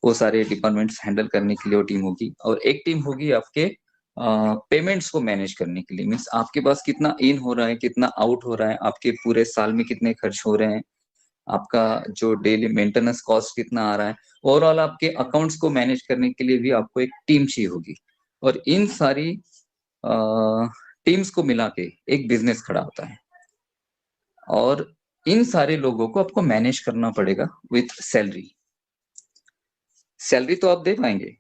वो सारे departments handle करने के लिए वो टीम होगी, और एक टीम होगी आपके पेमेंट्स को मैनेज करने के लिए। मीन्स आपके पास कितना इन हो रहा है, कितना आउट हो रहा है, आपके पूरे साल में कितने खर्च हो रहे हैं, आपका जो डेली मेंटेनेंस कॉस्ट कितना आ रहा है, ओवरऑल आपके अकाउंट्स को मैनेज करने के लिए भी आपको एक टीम चाहिए होगी। और इन सारी टीम्स को मिला के एक बिजनेस खड़ा होता है, और इन सारे लोगों को आपको मैनेज करना पड़ेगा विथ सैलरी। सैलरी तो आप दे पाएंगे,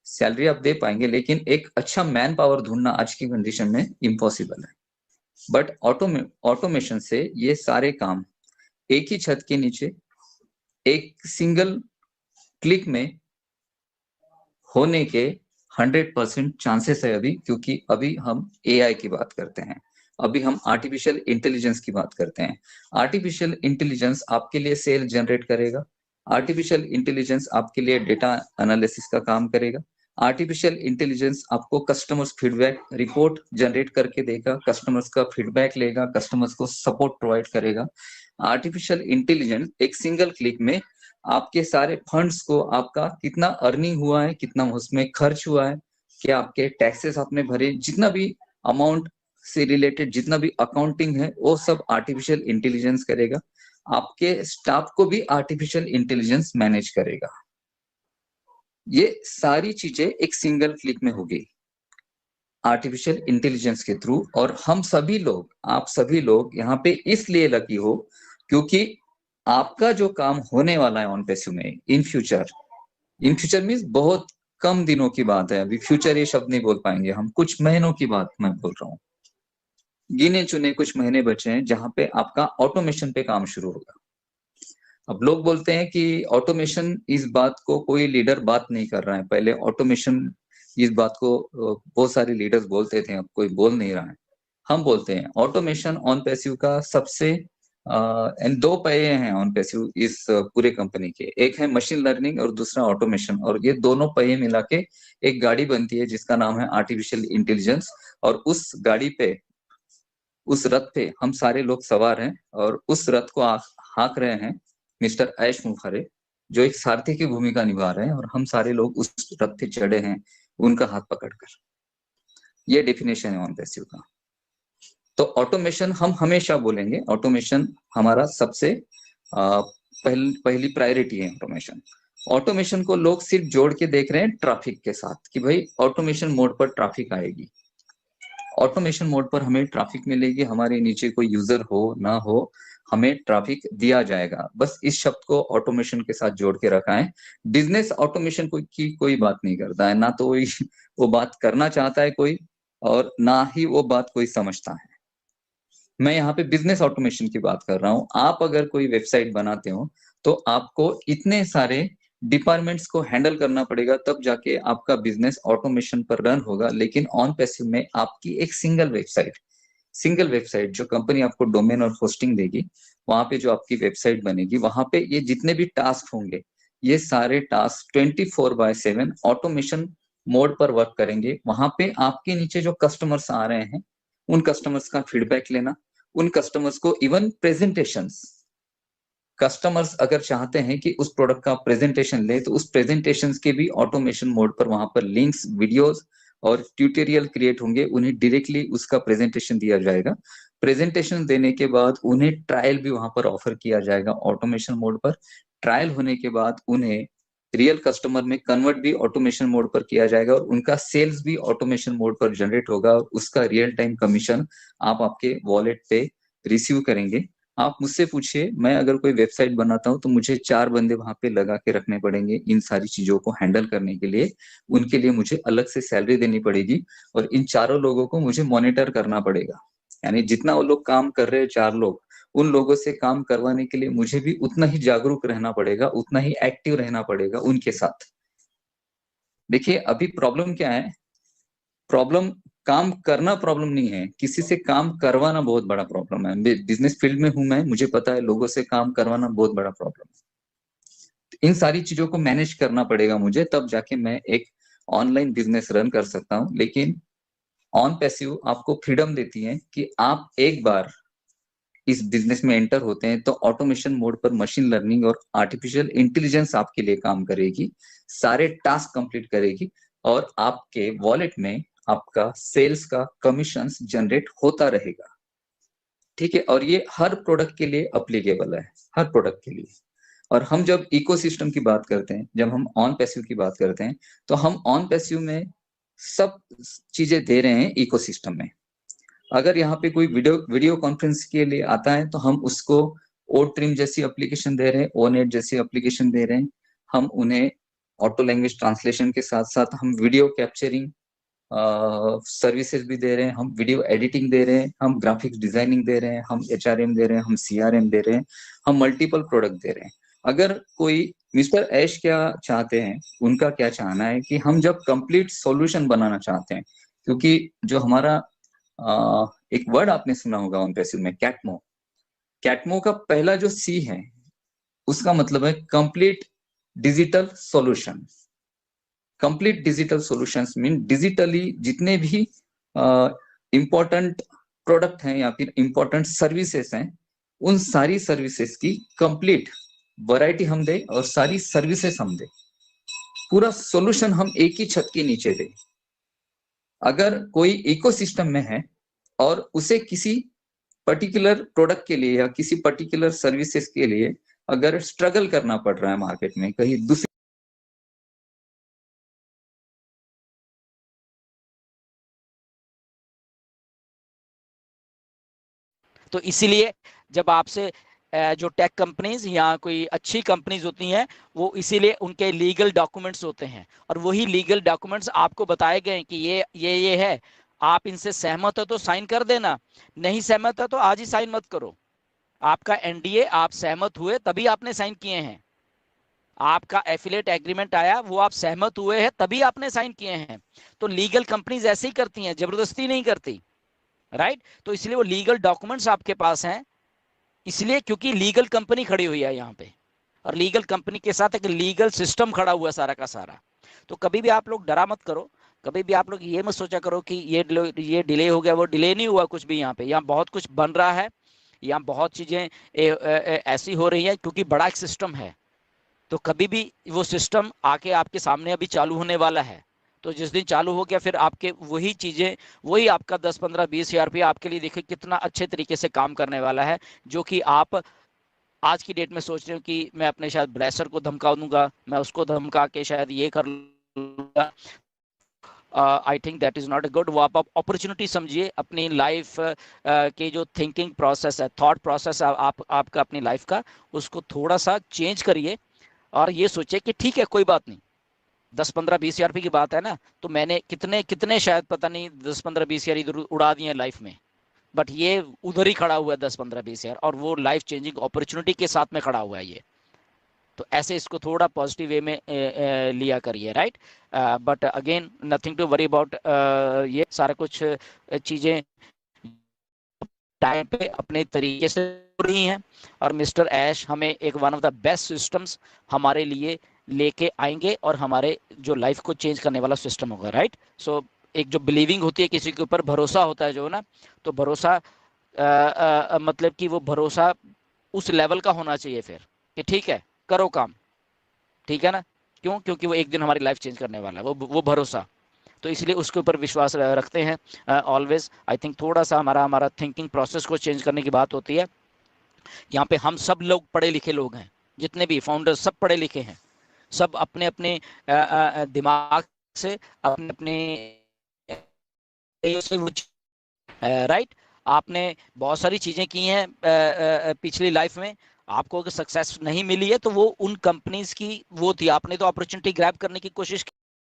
सैलरी आप दे पाएंगे, लेकिन एक अच्छा मैन पावर ढूंढना आज की कंडीशन में इम्पॉसिबल है। बट ऑटोमेशन से ये सारे काम एक ही छत के नीचे एक सिंगल क्लिक में होने के 100% चांसेस है अभी, क्योंकि अभी हम एआई की बात करते हैं, अभी हम आर्टिफिशियल इंटेलिजेंस की बात करते हैं। आर्टिफिशियल इंटेलिजेंस आपके लिए सेल जनरेट करेगा, आर्टिफिशियल इंटेलिजेंस आपके लिए डेटा एनालिसिस का काम करेगा, आर्टिफिशियल इंटेलिजेंस आपको कस्टमर्स फीडबैक रिपोर्ट जनरेट करके देगा, कस्टमर्स का फीडबैक लेगा, कस्टमर्स को सपोर्ट प्रोवाइड करेगा। आर्टिफिशियल इंटेलिजेंस एक सिंगल क्लिक में आपके सारे फंड्स को, आपका कितना अर्निंग हुआ है, कितना उसमें खर्च हुआ है, क्या आपके टैक्सेस आपने भरे, जितना भी अमाउंट से रिलेटेड जितना भी अकाउंटिंग है, वो सब आर्टिफिशियल इंटेलिजेंस करेगा। आपके स्टाफ को भी आर्टिफिशियल इंटेलिजेंस मैनेज करेगा। ये सारी चीजें एक सिंगल क्लिक में होगी आर्टिफिशियल इंटेलिजेंस के थ्रू। और हम सभी लोग, आप सभी लोग यहाँ पे इसलिए लकी हो क्योंकि आपका जो काम होने वाला है ऑन पैसिव में इन फ्यूचर मीन्स बहुत कम दिनों की बात है, अभी फ्यूचर ये शब्द नहीं बोल पाएंगे हम, कुछ महीनों की बात मैं बोल रहा हूँ, गिने चुने कुछ महीने बचे हैं जहां पे आपका ऑटोमेशन पे काम शुरू होगा। अब लोग बोलते हैं कि ऑटोमेशन, इस बात को कोई लीडर बात नहीं कर रहा है। पहले ऑटोमेशन इस बात को बहुत सारे लीडर्स बोलते थे, अब कोई बोल नहीं रहा है। हम बोलते हैं ऑटोमेशन ऑन पैसिव का सबसे दो पहिए हैं ऑन पैसिव इस पूरे कंपनी के, एक है मशीन लर्निंग और दूसरा ऑटोमेशन, और ये दोनों पहिए मिला के एक गाड़ी बनती है जिसका नाम है आर्टिफिशियल इंटेलिजेंस। और उस गाड़ी पे, उस रथ पे हम सारे लोग सवार हैं, और उस रथ को हाँक रहे हैं मिस्टर ऐश मुखर्जी, जो एक सारथी की भूमिका निभा रहे हैं, और हम सारे लोग उस रथ पे चढ़े हैं उनका हाथ पकड़कर। ये डेफिनेशन है ऑन पैसिव का। तो ऑटोमेशन हम हमेशा बोलेंगे, ऑटोमेशन हमारा सबसे पहली प्रायोरिटी है ऑटोमेशन। ऑटोमेशन को लोग सिर्फ जोड़ के देख रहे हैं ट्रैफिक के साथ कि भाई ऑटोमेशन मोड पर ट्रैफिक आएगी, ऑटोमेशन मोड पर हमें ट्रैफिक मिलेगी, हमारे नीचे कोई यूजर हो ना हो हमें ट्रैफिक दिया जाएगा। बस इस शब्द को ऑटोमेशन के साथ जोड़ के रखा है। बिजनेस ऑटोमेशन की कोई बात नहीं करता है, ना तो वो बात करना चाहता है कोई, और ना ही वो बात कोई समझता है। मैं यहाँ पे बिजनेस ऑटोमेशन की बात कर रहा हूँ। आप अगर कोई वेबसाइट बनाते हो तो आपको इतने सारे डिपार्टमेंट्स को हैंडल करना पड़ेगा, तब जाके आपका बिजनेस ऑटोमेशन पर रन होगा। लेकिन ऑन पैसिव में आपकी एक सिंगल वेबसाइट जो कंपनी आपको डोमेन और होस्टिंग देगी, वहां पे जो आपकी वेबसाइट बनेगी, वहां पे ये जितने भी टास्क होंगे, ये सारे टास्क 24/7 ऑटोमेशन मोड पर वर्क करेंगे। वहां पे आपके नीचे जो कस्टमर्स आ रहे हैं, उन कस्टमर्स का फीडबैक लेना, उन कस्टमर्स को इवन प्रेजेंटेशंस, कस्टमर्स अगर चाहते हैं कि उस प्रोडक्ट का प्रेजेंटेशन ले, तो उस प्रेजेंटेशंस के भी ऑटोमेशन मोड पर वहां पर लिंक्स, वीडियोस और ट्यूटोरियल क्रिएट होंगे, उन्हें डायरेक्टली उसका प्रेजेंटेशन दिया जाएगा। प्रेजेंटेशन देने के बाद उन्हें ट्रायल भी वहां पर ऑफर किया जाएगा ऑटोमेशन मोड पर। ट्रायल होने के बाद उन्हें रियल कस्टमर में कन्वर्ट भी ऑटोमेशन मोड पर किया जाएगा, और उनका सेल्स भी ऑटोमेशन मोड पर जनरेट होगा, और उसका रियल टाइम कमीशन आप आपके वॉलेट पे रिसीव करेंगे। आप मुझसे पूछिए, मैं अगर कोई वेबसाइट बनाता हूँ तो मुझे 4 बंदे वहां पे लगा के रखने पड़ेंगे इन सारी चीजों को हैंडल करने के लिए। उनके लिए मुझे अलग से सैलरी देनी पड़ेगी, और इन चारों लोगों को मुझे मॉनिटर करना पड़ेगा। यानी जितना वो लोग काम कर रहे हैं 4 लोग, उन लोगों से काम करवाने के लिए मुझे भी उतना ही जागरूक रहना पड़ेगा, उतना ही एक्टिव रहना पड़ेगा उनके साथ। देखिए अभी प्रॉब्लम क्या है, प्रॉब्लम काम करना प्रॉब्लम नहीं है, किसी से काम करवाना बहुत बड़ा प्रॉब्लम है। बिजनेस फील्ड में हूं मैं, मुझे पता है लोगों से काम करवाना बहुत बड़ा प्रॉब्लम है। इन सारी चीजों को मैनेज करना पड़ेगा मुझे, तब जाके मैं एक ऑनलाइन बिजनेस रन कर सकता हूँ। लेकिन ऑन पैसिव आपको फ्रीडम देती है कि आप एक बार इस बिजनेस में एंटर होते हैं तो ऑटोमेशन मोड पर मशीन लर्निंग और आर्टिफिशियल इंटेलिजेंस आपके लिए काम करेगी, सारे टास्क कंप्लीट करेगी और आपके वॉलेट में आपका सेल्स का कमीशन जनरेट होता रहेगा। ठीक है, और ये हर प्रोडक्ट के लिए अप्लीकेबल है, हर प्रोडक्ट के लिए। और हम जब इकोसिस्टम की बात करते हैं, जब हम ऑन पैसिव की बात करते हैं, तो हम ऑन पैसिव में सब चीजें दे रहे हैं इकोसिस्टम में। अगर यहाँ पे कोई वीडियो कॉन्फ्रेंस के लिए आता है तो हम उसको ओ ट्रिम जैसी एप्लीकेशन दे रहे हैं, ओ नेट जैसी एप्लीकेशन दे रहे हैं। हम उन्हें ऑटो लैंग्वेज ट्रांसलेशन के साथ साथ हम वीडियो कैप्चरिंग सर्विसेज भी दे रहे हैं, हम वीडियो एडिटिंग दे रहे हैं, हम ग्राफिक्स डिजाइनिंग दे रहे हैं, हम HRM दे रहे हैं, हम CRM दे रहे हैं, हम मल्टीपल प्रोडक्ट दे रहे हैं। अगर कोई मिस्टर ऐश क्या चाहते हैं, उनका क्या चाहना है कि हम जब कंप्लीट सॉल्यूशन बनाना चाहते हैं, क्योंकि जो हमारा एक वर्ड आपने सुना होगा ऑन पैसिव में, कैटमो। कैटमो का पहला जो C है उसका मतलब है complete digital solution. Complete digital solutions mean digitally जितने भी इंपॉर्टेंट प्रोडक्ट हैं या फिर इंपॉर्टेंट सर्विसेज हैं, उन सारी सर्विसेज की कंप्लीट वैरायटी हम दें और सारी सर्विसेज हम दें, पूरा सॉल्यूशन हम एक ही छत के नीचे दें। अगर कोई इकोसिस्टम में है और उसे किसी पर्टिकुलर प्रोडक्ट के लिए या किसी पर्टिकुलर सर्विसेज के लिए अगर स्ट्रगल करना पड़ रहा है मार्केट में, कहीं दूसरी तो इसीलिए जब आपसे जो टेक कंपनीज या कोई अच्छी कंपनीज होती हैं, वो इसीलिए उनके लीगल डॉक्यूमेंट्स होते हैं और वही लीगल डॉक्यूमेंट्स आपको बताए गए कि ये है, आप इनसे सहमत हो तो साइन कर देना, नहीं सहमत हो तो आज ही साइन मत करो। आपका NDA आप सहमत हुए तभी आपने साइन किए हैं, आपका एफिलिएट एग्रीमेंट आया वो आप सहमत हुए हैं तभी आपने साइन किए हैं। तो लीगल कंपनीज ऐसे ही करती हैं, जबरदस्ती नहीं करती, राइट। तो इसलिए वो लीगल डॉक्यूमेंट्स आपके पास हैं, इसलिए क्योंकि लीगल कंपनी खड़ी हुई है यहाँ पे और लीगल कंपनी के साथ एक लीगल सिस्टम खड़ा हुआ सारा का सारा। तो कभी भी आप लोग डरा मत करो, कभी भी आप लोग ये मत सोचा करो कि ये डिले हो गया, वो डिले नहीं हुआ कुछ भी। यहाँ पे यहाँ बहुत कुछ बन रहा है, यहाँ बहुत चीजें ऐसी हो रही है क्योंकि बड़ा एक सिस्टम है। तो कभी भी वो सिस्टम आके आपके सामने अभी चालू होने वाला है, तो जिस दिन चालू हो गया फिर आपके वही चीजें, वही आपका 10 15 20 हजार रुपया आपके लिए देखिए कितना अच्छे तरीके से काम करने वाला है, जो कि आप आज की डेट में सोच रहे हो कि मैं अपने शायद ब्रेसर को धमका दूंगा, मैं उसको धमका के शायद ये कर लूंगा। I think that is not a good. वो आप अपॉर्चुनिटी समझिए अपनी लाइफ के जो थिंकिंग प्रोसेस है, थॉट प्रोसेस आपका अपनी लाइफ का, उसको थोड़ा सा चेंज करिए और ये सोचिए कि ठीक है कोई बात नहीं, 10 15 20 हजार रुपये की बात है ना, तो मैंने कितने कितने शायद पता नहीं 10 15 20 हजार इधर उड़ा दिए लाइफ में, बट ये उधर ही खड़ा हुआ है 10 15 20 हजार, और वो लाइफ चेंजिंग अपॉर्चुनिटी के साथ में खड़ा हुआ है ये। तो ऐसे इसको थोड़ा पॉजिटिव वे में लिया करिए, right. But again nothing to worry about, ये सारा कुछ चीजें टाइम पे अपने तरीके से हो रही हैं और मिस्टर ऐश हमें एक one of the best systems हमारे लिए लेके आएंगे और हमारे जो लाइफ को चेंज करने वाला सिस्टम होगा, राइट। सो एक जो बिलीविंग होती है, किसी के ऊपर भरोसा होता है जो ना, तो भरोसा मतलब कि वो भरोसा उस लेवल का होना चाहिए फिर कि ठीक है करो काम, ठीक है ना। क्यों? क्योंकि वो एक दिन हमारी लाइफ चेंज करने वाला है, वो भरोसा। तो इसलिए उसके ऊपर विश्वास रखते हैं ऑलवेज। आई थिंक थोड़ा सा हमारा थिंकिंग प्रोसेस को चेंज करने की बात होती है। यहाँ पे हम सब लोग पढ़े लिखे लोग हैं, जितने भी फाउंडर्स सब पढ़े लिखे हैं, सब अपने अपने दिमाग से अपने अपने राइट। आपने बहुत सारी चीजें की हैं पिछली लाइफ में, आपको अगर सक्सेस नहीं मिली है तो वो उन कंपनीज की वो थी, आपने तो अपॉर्चुनिटी ग्रैब करने की कोशिश